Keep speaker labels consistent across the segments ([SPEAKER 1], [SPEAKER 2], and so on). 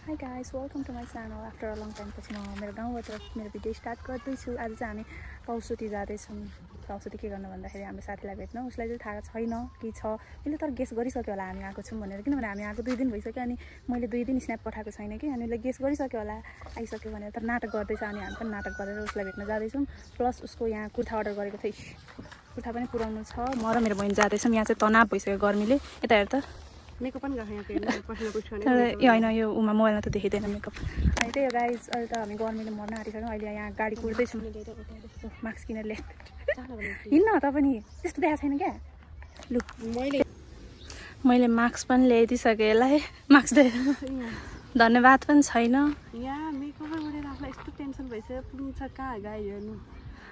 [SPEAKER 1] Hi guys, welcome to my channel. After a long time पछि म मेरो गाउँबाट मेरो भिडियो स्टार्ट गर्दैछु। आज चाहिँ हामी कौसुती जाँदैछौँ। कौसुती के गर्नु भन्दाखेरि हाम्रो साथीलाई भेट्न। उसलाई चाहिँ थाहा छैन के छ। उसले तर गेस गरिसक्यो होला हामी आएको छौँ भनेर, किनभने हामी आएको 2 दिन भइसक्यो अनि मैले 2 दिन स्न्याप पठाएको छैन कि, अनि उसले गेस गरिसक्यो होला आइसक्यो भनेर। तर नाटक गर्दैछ अनि हामी पनि नाटक गरेर उसलाई भेट्न जाँदैछौँ। प्लस उसको यहाँ कुर्ता अर्डर गरेको थिएँ, कुर्ता पनि पुऱ्याउनु छ। म र मेरो बहिनी जाँदैछौँ। यहाँ चाहिँ तनाव भइसक्यो गर्मीले। यता हेर त
[SPEAKER 2] मेकअप पनि
[SPEAKER 1] होइन यो उमा मोबाइलमा त देखिँदैन मेकअप। अनि त्यही हो गाइज, अहिले त हामी गर्मीले मर्न आँटिसक्यौँ। अहिले यहाँ गाडी कुर्दैछौँ। मास्क किनेर ल्याए हिँड्न त पनि त्यस्तो देखाएको छैन क्या। लु मैले मास्क पनि ल्याइदिइसकेँ यसलाई। मास्क दे धन्यवाद पनि छैन।
[SPEAKER 2] यहाँ मेकअप गरेर आफूलाई यस्तो टेन्सन भइसक्यो, पुग्छ कहाँ गाई हेर्नु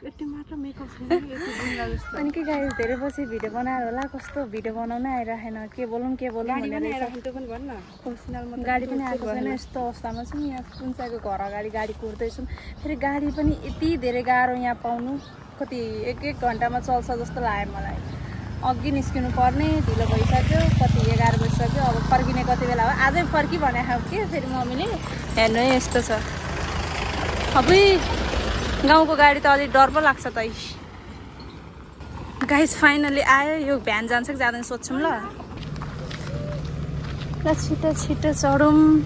[SPEAKER 2] यति मात्र मेकअप छैन जस्तो।
[SPEAKER 1] अनि के गाइज धेरै पछि भिडियो बनाएर होला, कस्तो भिडियो बनाउन आइरहेन, के बोलौँ भनेर।
[SPEAKER 2] त्यो पनि भन् न,
[SPEAKER 1] गाडी पनि आएको छैन। यस्तो अवस्थामा छौँ। यहाँ कुन चाहिँको घर अगाडि गाडी कुर्दैछौँ। फेरि गाडी पनि यति धेरै गाह्रो यहाँ पाउनु। कति 1 घन्टामा चल्छ जस्तो लाग्यो मलाई। अघि निस्किनु पर्ने ढिलो भइसक्यो, कति 11 बजिसक्यो। अब फर्किने कति बेला हो, आजै फर्की भने खाऊ कि फेरि मम्मीले हेर्नु यस्तो छ। अब गाउँको गाडी त अलिक डर पो लाग्छ त। गाइस फाइनली आयो। यो भ्यान जान्छ कि जाँदैन सोध्छौँ ल। छिटो छिटो चढौँ।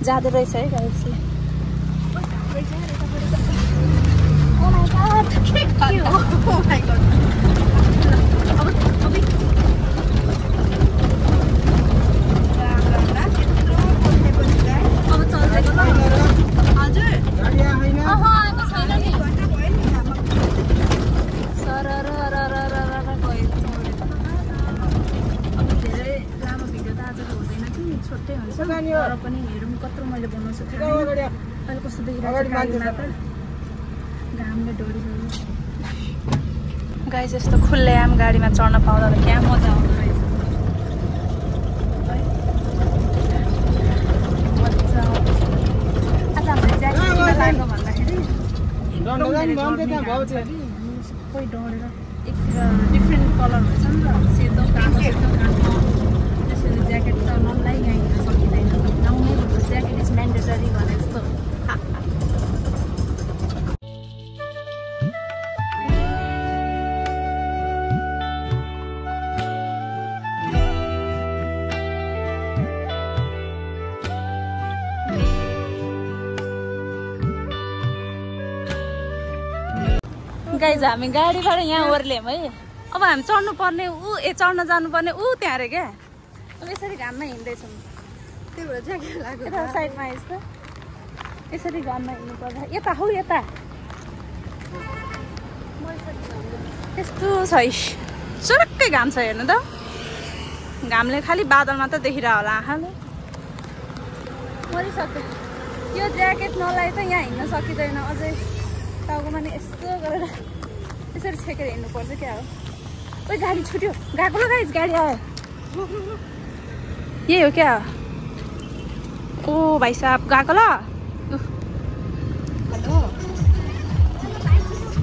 [SPEAKER 1] जाँदो रहेछ है गाइसले। छोटै हुन्छ तर पनि हेरौँ कत्रो मैले बनाउँछु। अहिले कस्तो देखिरहेको छ घामले डढिसक्यो। गाइस यस्तो खुल्लेआम गाडीमा चढ्न पाउँदा त क्या मजा आउँदो रहेछ। मजा आउँछ। आज हामीले ज्याकेट किन लाग्यो भन्दाखेरि सबै डढेर एकतिर डिफ्रेन्ट कलर हुन्छ नि त, सेतो कालो सेतो कालो। त्यसैले ज्याकेट त नलाइ यहाँ हिँड्न सकिँदैन। लाउनै पर्छ, ज्याकेट इज म्यान्डेटरी भने जस्तो। गाइज हामी गाडीबाट यहाँ ओर्ल्यौँ है। अब हामी चढ्नु पर्ने चढ्न जानुपर्ने त्यहाँ अरे क्या। अब यसरी घाममा हिँड्दैछौँ।
[SPEAKER 2] त्यही भएर ज्याकेट लाग्यो।
[SPEAKER 1] यता साइडमा यस्तो यसरी घाममा हिँड्नु पर्दा यता हौ यता यस्तो छ। चरक्कै घाम छ हेर्नु त। घामले खालि बादल मात्र देखिरह होला आँखाले। मरिसक्यो। यो ज्याकेट नलाइ त यहाँ हिँड्न सकिँदैन। अझै टाउकोमा नि यस्तो गरेर यसरी छेकेर हिँड्नुपर्छ क्या हो। ओइ गाडी छुट्यो। गएको ल गाइस, गाडी आयो। यही हो क्या। ओ भाइ साहब गएको ल।
[SPEAKER 2] हेलो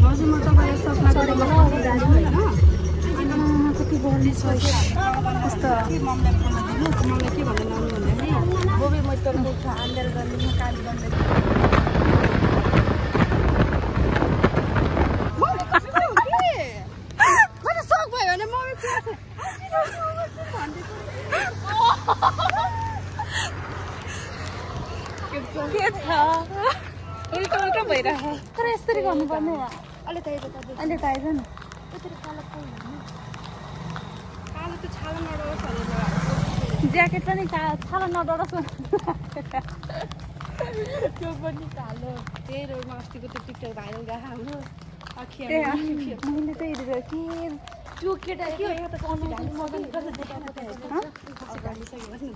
[SPEAKER 2] हजुर, म तपाईँलाई सपना गरेको
[SPEAKER 1] कति बढ्ने छ
[SPEAKER 2] यस्तो। मम्मीलाई के भन्नु लाउनु भन्दाखेरि बोबी म त आन्देर गर्ने म काली बन्दै
[SPEAKER 1] के छ उल्टा उल्टा भइरहेको। तर यसरी गर्नुपर्ने
[SPEAKER 2] अहिले त
[SPEAKER 1] अहिले त आइज न।
[SPEAKER 2] कालो त छाला नडोस् भनेर
[SPEAKER 1] ज्याकेट पनि छाला नडरोस्
[SPEAKER 2] त्यो पनि कालो। त्यही रोडमा अस्तिको त्यो पिक्चर भाइरल गएको हाम्रो
[SPEAKER 1] मैले त्यही के त्यो केटा के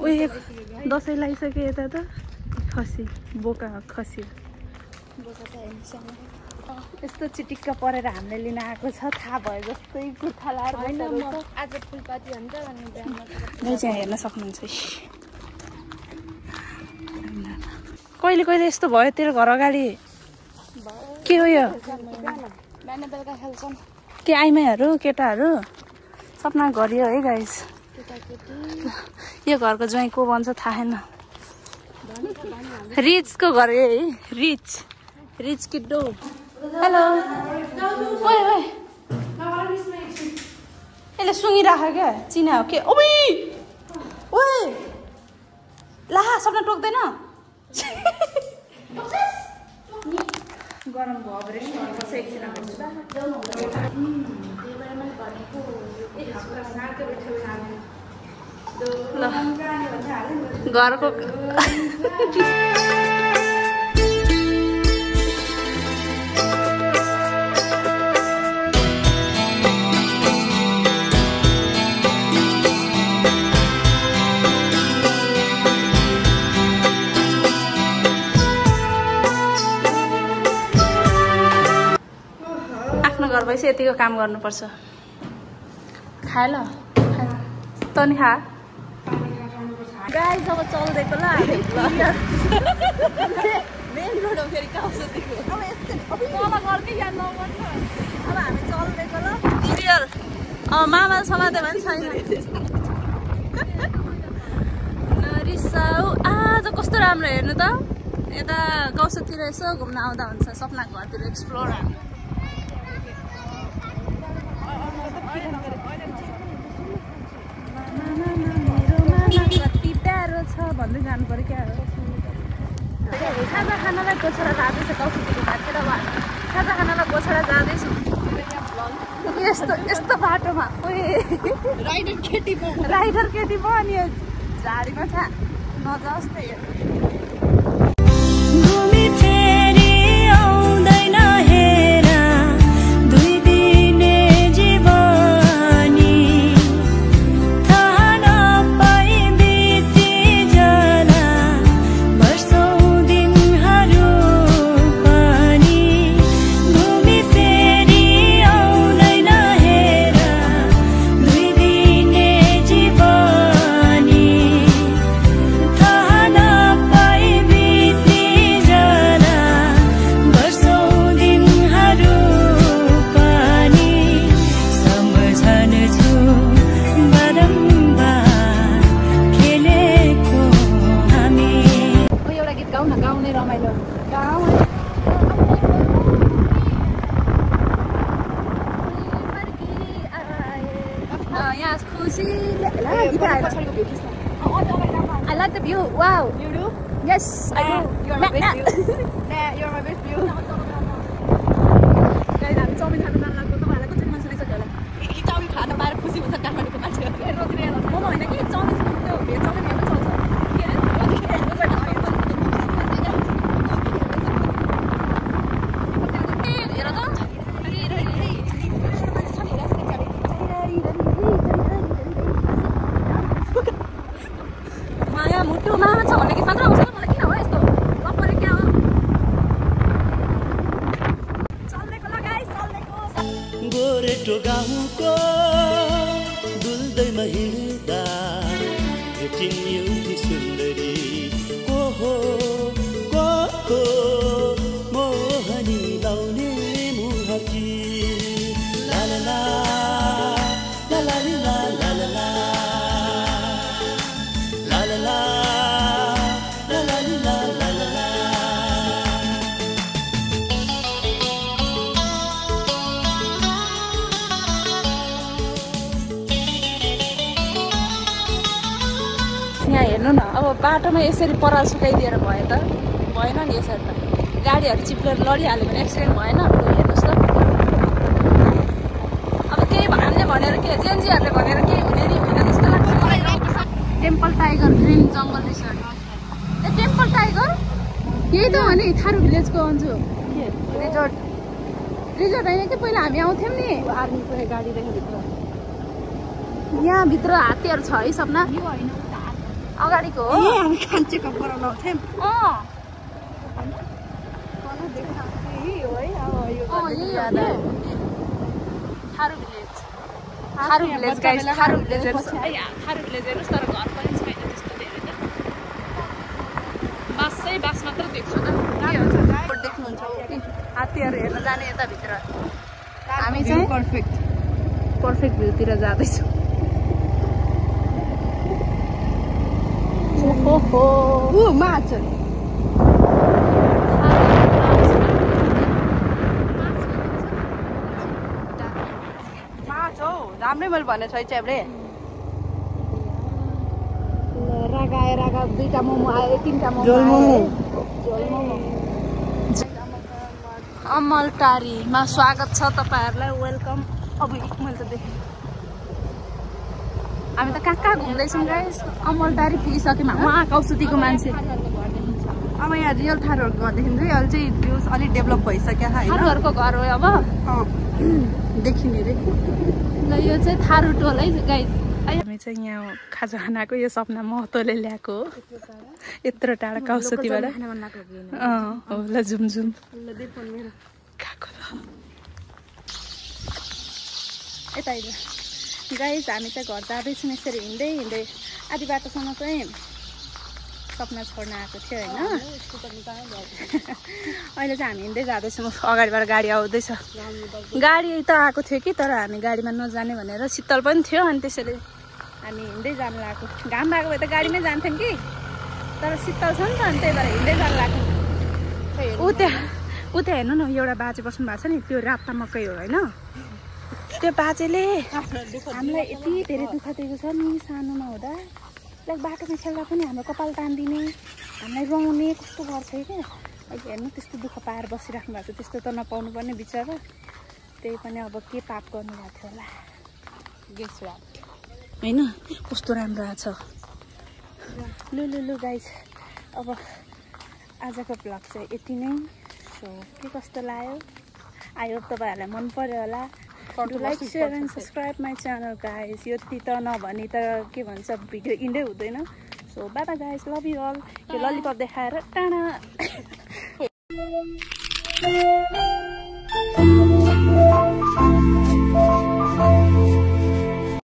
[SPEAKER 1] उयो दसैँ लगाइसक्यो यता त। खसी बोका खसी यस्तो चिटिक्क परेर हामीले लिन आएको छ। थाहा भयो जस्तै कुर्ता लाएर
[SPEAKER 2] आज फुलपाती हुन्छ
[SPEAKER 1] भने चाहिँ हेर्न सक्नुहुन्छ। कहिले कहिले यस्तो भयो तेरो घर अगाडि। के हो यो?
[SPEAKER 2] बिहान बेलुका खेल्छन्
[SPEAKER 1] के आइमाईहरू केटाहरू सपना गरियो है गाइस। यो घरको ज्वाइँ को भन्छ थाहा छैन। रिचको घर है रिच किड्डो हेलो ओए ओए यसले सुँगिराख्यो क्या चिना हो के ओइ ओए ला सपना टोक्दैन गरम भयो भने एकछिन घरको घर भएपछि यतिको काम गर्नुपर्छ खाए ल त नि खा गाइस अब चल्दैको ल मेन रोड हो फेरि काउसुतीको अब यस्तै अब घरकै याद नगर्नु अब हामी चल्दैको ल क्लियर मामाले समाते भने छैन नरिसाउ आज कस्तो राम्रो हेर्नु त यता काउसुतीतिर यसो घुम्न आउँदा हुन्छ सपनाको घरतिर एक्सप्लोर कति प्यारो छ भन्दै जानु पर्यो क्या खाजा खानालाई गोछडा जाँदैछ काउसुतीको घाटतिर खाजा खानालाई गोछडा जाँदैछु यस्तो बाटोमा राइडर केटी पो अनि झाडीमा छ नजाओस् त्यही I like the view. Wow.
[SPEAKER 2] You do?
[SPEAKER 1] Yes, I do.
[SPEAKER 2] You are my best view. Nah, you are my best view.
[SPEAKER 1] Guys, हामी चाउमिन खान जान लाग्यो तपाईहरुलाई कति मन सुनेछ होला
[SPEAKER 2] कि चाउमिन खान पाएर खुसी हुन्छ काठमाडौँको मान्छेहरु रोकिरहेको
[SPEAKER 1] मोमो हैन कि चाउमिन त्यो भेज चाउमिन हेर्न चल्छ के रे
[SPEAKER 3] गोरेटो गाउँको दुल्दैमा हिँड्दा भेटिन् एउटी सुन्दरी को हो मोहनी लाउने मुहाकी ला ला ला ला ला ला ला ला ला ला ला ला
[SPEAKER 1] यहाँ हेर्नु न अब बाटोमा यसरी पराल सुकाइदिएर भयो त भएन नि यसरी त गाडीहरू चिप्लेर लडिहाल्यो भने एक्सिडेन्ट भएन हेर्नुहोस् त अब केही हामीले भनेर के जेएनजीहरूले भनेर केही हुने नि हुँदैन जस्तो लाग्छ टेम्पल टाइगर ग्रिन जङ्गल रिसोर्ट ए टेम्पल टाइगर यही त हो नि थारू भिलेजको अन्जु रिजोर्ट होइन कि पहिला हामी आउँथ्यौँ नि
[SPEAKER 2] आर्मीको गाडीदेखि भित्र
[SPEAKER 1] यहाँभित्र हात्तीहरू छ है सपना अगाडिको हो
[SPEAKER 2] हामी खान चेकअप गराउन आउँथ्यौँ
[SPEAKER 1] Tharu village guys Tharu village हेर्नुहोस् तर घर पनि छैन त्यस्तो धेरै त बास मात्र देख्छु त देख्नुहुन्छ हात्तीहरू हेर्न जाने यताभित्र हामी चाहिँ पर्फेक्ट भ्यूतिर जाँदैछौँ
[SPEAKER 2] माछ मैले भनेको छु है च्याब्रे
[SPEAKER 1] रागा रागा 2टा मोमो आयो 3टा मोमो
[SPEAKER 3] झोल मोमो
[SPEAKER 1] झोल मोमो अमलटारीमा स्वागत छ तपाईहरुलाई वेलकम अब मैले त देखेँ हामी त कहाँ घुम्दैछौँ गाइस अमलटारी पुगिसक्यौँ वहाँ कौसुतीको मान्छे
[SPEAKER 2] अब यहाँ रियल थारूहरूको घरदेखि चाहिँ अहिले चाहिँ त्यो अलिक डेभलप भइसक्यो होइन
[SPEAKER 1] थारूहरूको घर हो अब
[SPEAKER 2] देखिने रे
[SPEAKER 1] ल यो चाहिँ थारू टोल है गाइस हामी चाहिँ यहाँ खाजा खानाको यो सपना महतोले ल्याएको हो यत्रो टाढा कौसुतीबाट हो ल जुम जुम यता गाइस हामी चाहिँ घर जाँदैछौँ यसरी हिँड्दै हिँड्दै आधी बाटोसम्म चाहिँ सपना छोड्न आएको थियो होइन अहिले चाहिँ हामी हिँड्दै जाँदैछौँ अगाडिबाट गाडी आउँदैछ गाडी त आएको थियो कि तर हामी गाडीमा नजाने भनेर शीतल पनि थियो अनि त्यसैले हामी हिँड्दै जानु लागेको घाम भएको भए त गाडीमै जान्थ्यौँ कि तर शीतल छ नि त अनि त्यही भएर हिँड्दै जानु लागेको ऊ त्यहाँ हेर्नु न एउटा बाजे बस्नु भएको छ नि त्यो राप्ता मकै हो होइन त्यो बाजेले हामीलाई यति धेरै दुःख दिएको छ नि सानोमा हुँदा लाइक बाटोमा खेल्दा पनि हाम्रो कपाल तान्दिने हामीलाई रुवाउने कस्तो गर्थ्यो क्या अहिले हेर्नु त्यस्तो दुःख पाएर बसिराख्नु भएको छ त्यस्तो त नपाउनु पर्ने बिचरा त्यही पनि अब के पाप गर्नुभएको थियो होला गेस होइन कस्तो राम्रो आएको छ लु गाइस अब आजको भ्लग चाहिँ यति नै सो के कस्तो लाग्यो आई होप तपाईँहरूलाई मन पर्यो होला like share and subscribe my channel guys यति त नभनी त के भन्छ भिडियो इन्डै हुँदैन सो बाबा गाइस लभ यु अल यो ललिपप देखाएर टाढा